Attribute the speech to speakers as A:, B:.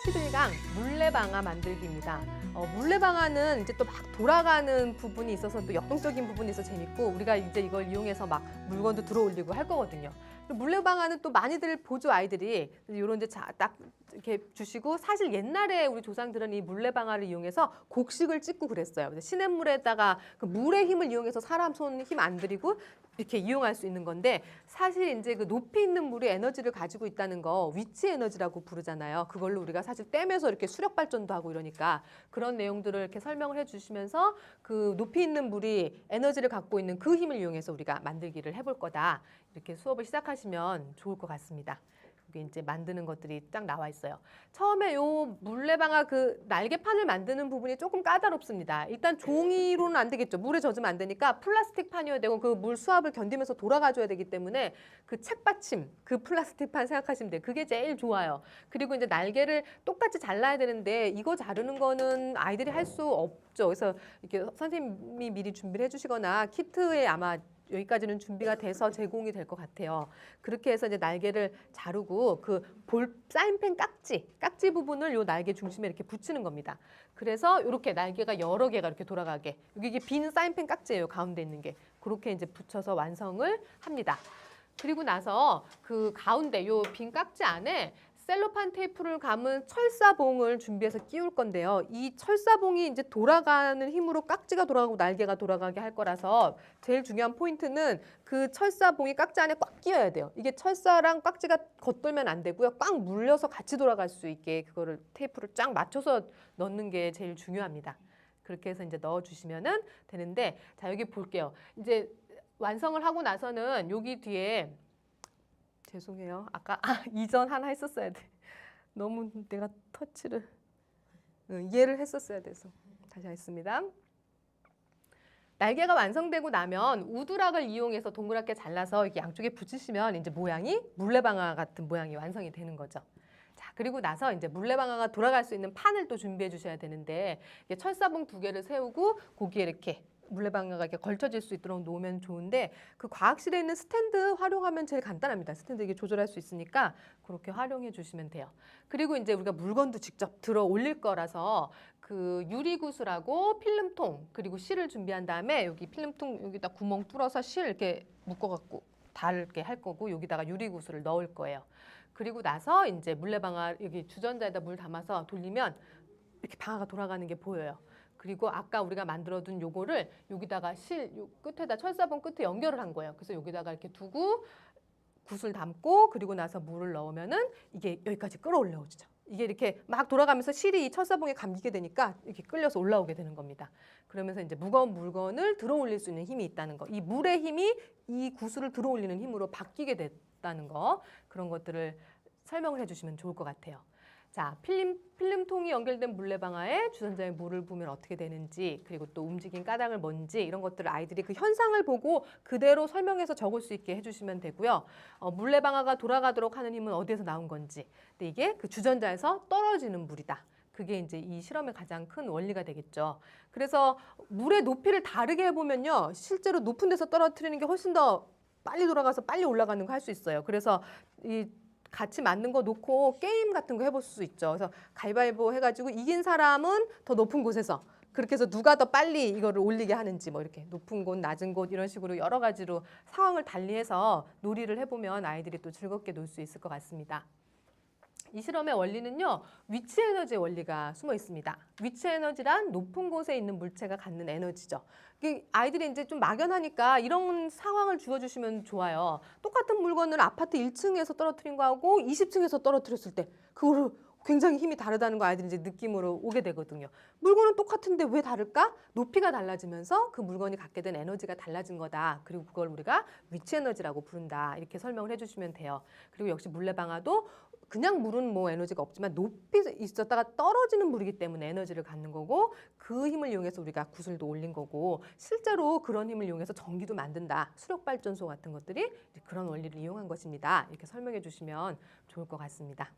A: 스피드강 물레방아 만들기입니다. 물레방아는 이제 또 막 돌아가는 부분이 있어서 또 역동적인 부분이 있어서 재밌고 우리가 이제 이걸 이용해서 막 물건도 들어올리고 할 거거든요. 물레방아는 또 많이들 보죠, 아이들이. 이런 이제 딱 이렇게 주시고, 사실 옛날에 우리 조상들은 이 물레방아를 이용해서 곡식을 찢고 그랬어요. 시냇물에다가 그 물의 힘을 이용해서 사람 손 힘 안 들이고 이렇게 이용할 수 있는 건데, 사실 이제 그 높이 있는 물이 에너지를 가지고 있다는 거 위치 에너지라고 부르잖아요. 그걸로 우리가 사실 댐에서 이렇게 수력 발전도 하고 이러니까 그런 내용들을 이렇게 설명을 해주시면서 그 높이 있는 물이 에너지를 갖고 있는 그 힘을 이용해서 우리가 만들기를 해볼 거다. 이렇게 수업을 시작하시면 좋을 것 같습니다. 여기 이제 만드는 것들이 딱 나와 있어요. 처음에 요 물레방아 그 날개판을 만드는 부분이 조금 까다롭습니다. 일단 종이로는 안 되겠죠. 물에 젖으면 안 되니까 플라스틱 판이어야 되고 그 물 수압을 견디면서 돌아가줘야 되기 때문에 그 책받침, 그 플라스틱 판 생각하시면 돼요. 그게 제일 좋아요. 그리고 이제 날개를 똑같이 잘라야 되는데 이거 자르는 거는 아이들이 할 수 없죠. 그래서 이렇게 선생님이 미리 준비를 해주시거나 키트에 아마 여기까지는 준비가 돼서 제공이 될 것 같아요. 그렇게 해서 이제 날개를 자르고 그 사인펜 깍지 부분을 요 날개 중심에 이렇게 붙이는 겁니다. 그래서 이렇게 날개가 여러 개가 이렇게 돌아가게, 여기 이게 빈 사인펜 깍지예요. 가운데 있는 게. 그렇게 이제 붙여서 완성을 합니다. 그리고 나서 그 가운데 요 빈 깍지 안에 셀로판 테이프를 감은 철사봉을 준비해서 끼울 건데요. 이 철사봉이 이제 돌아가는 힘으로 깍지가 돌아가고 날개가 돌아가게 할 거라서 제일 중요한 포인트는 그 철사봉이 깍지 안에 꽉 끼어야 돼요. 이게 철사랑 깍지가 겉돌면 안 되고요. 꽉 물려서 같이 돌아갈 수 있게 그거를 테이프를 쫙 맞춰서 넣는 게 제일 중요합니다. 그렇게 해서 이제 넣어주시면 되는데, 자, 여기 볼게요. 이제 완성을 하고 나서는 여기 뒤에, 죄송해요. 아까 이전 하나 했었어야 돼. 너무 내가 터치를 이해를 했었어야 돼서 다시 하겠습니다. 날개가 완성되고 나면 우드락을 이용해서 동그랗게 잘라서 이렇게 양쪽에 붙이시면 이제 모양이 물레방아 같은 모양이 완성이 되는 거죠. 자, 그리고 나서 이제 물레방아가 돌아갈 수 있는 판을 또 준비해 주셔야 되는데, 철사봉 2개를 세우고 거기에 이렇게 물레방아가 이렇게 걸쳐질 수 있도록 놓으면 좋은데, 그 과학실에 있는 스탠드 활용하면 제일 간단합니다. 스탠드 이게 조절할 수 있으니까 그렇게 활용해 주시면 돼요. 그리고 이제 우리가 물건도 직접 들어 올릴 거라서 그 유리구슬하고 필름통 그리고 실을 준비한 다음에 여기 필름통 여기다 구멍 뚫어서 실 이렇게 묶어갖고 달게 할 거고, 여기다가 유리구슬을 넣을 거예요. 그리고 나서 이제 물레방아 여기 주전자에다 물 담아서 돌리면 이렇게 방아가 돌아가는 게 보여요. 그리고 아까 우리가 만들어둔 요거를 여기다가 요 끝에다 철사봉 끝에 연결을 한 거예요. 그래서 여기다가 이렇게 두고 굿을 담고 그리고 나서 물을 넣으면은 이게 여기까지 끌어올려오죠. 이게 이렇게 막 돌아가면서 실이 이 철사봉에 감기게 되니까 이렇게 끌려서 올라오게 되는 겁니다. 그러면서 이제 무거운 물건을 들어 올릴 수 있는 힘이 있다는 거. 이 물의 힘이 이 구슬을 들어 올리는 힘으로 바뀌게 됐다는 거. 그런 것들을 설명을 해주시면 좋을 것 같아요. 자, 필름통이 연결된 물레방아에 주전자에 물을 부으면 어떻게 되는지, 그리고 또 움직인 까닭을 뭔지, 이런 것들을 아이들이 그 현상을 보고 그대로 설명해서 적을 수 있게 해주시면 되고요. 물레방아가 돌아가도록 하는 힘은 어디에서 나온 건지, 근데 이게 그 주전자에서 떨어지는 물이다. 그게 이제 이 실험의 가장 큰 원리가 되겠죠. 그래서 물의 높이를 다르게 해보면요, 실제로 높은 데서 떨어뜨리는 게 훨씬 더 빨리 돌아가서 빨리 올라가는 거 할 수 있어요. 그래서 이 같이 맞는 거 놓고 게임 같은 거 해볼 수 있죠. 그래서 가위바위보 해가지고 이긴 사람은 더 높은 곳에서, 그렇게 해서 누가 더 빨리 이거를 올리게 하는지, 뭐 이렇게 높은 곳, 낮은 곳 이런 식으로 여러 가지로 상황을 달리해서 놀이를 해보면 아이들이 또 즐겁게 놀 수 있을 것 같습니다. 이 실험의 원리는요, 위치 에너지의 원리가 숨어 있습니다. 위치 에너지란 높은 곳에 있는 물체가 갖는 에너지죠. 아이들이 이제 좀 막연하니까 이런 상황을 주어주시면 좋아요. 똑같은 물건을 아파트 1층에서 떨어뜨린 거하고 20층에서 떨어뜨렸을 때 그거를 굉장히 힘이 다르다는 거 아이들이 이제 느낌으로 오게 되거든요. 물건은 똑같은데 왜 다를까? 높이가 달라지면서 그 물건이 갖게 된 에너지가 달라진 거다. 그리고 그걸 우리가 위치 에너지라고 부른다. 이렇게 설명을 해주시면 돼요. 그리고 역시 물레방아도 그냥 물은 뭐 에너지가 없지만 높이 있었다가 떨어지는 물이기 때문에 에너지를 갖는 거고, 그 힘을 이용해서 우리가 구슬도 올린 거고, 실제로 그런 힘을 이용해서 전기도 만든다. 수력발전소 같은 것들이 그런 원리를 이용한 것입니다. 이렇게 설명해 주시면 좋을 것 같습니다.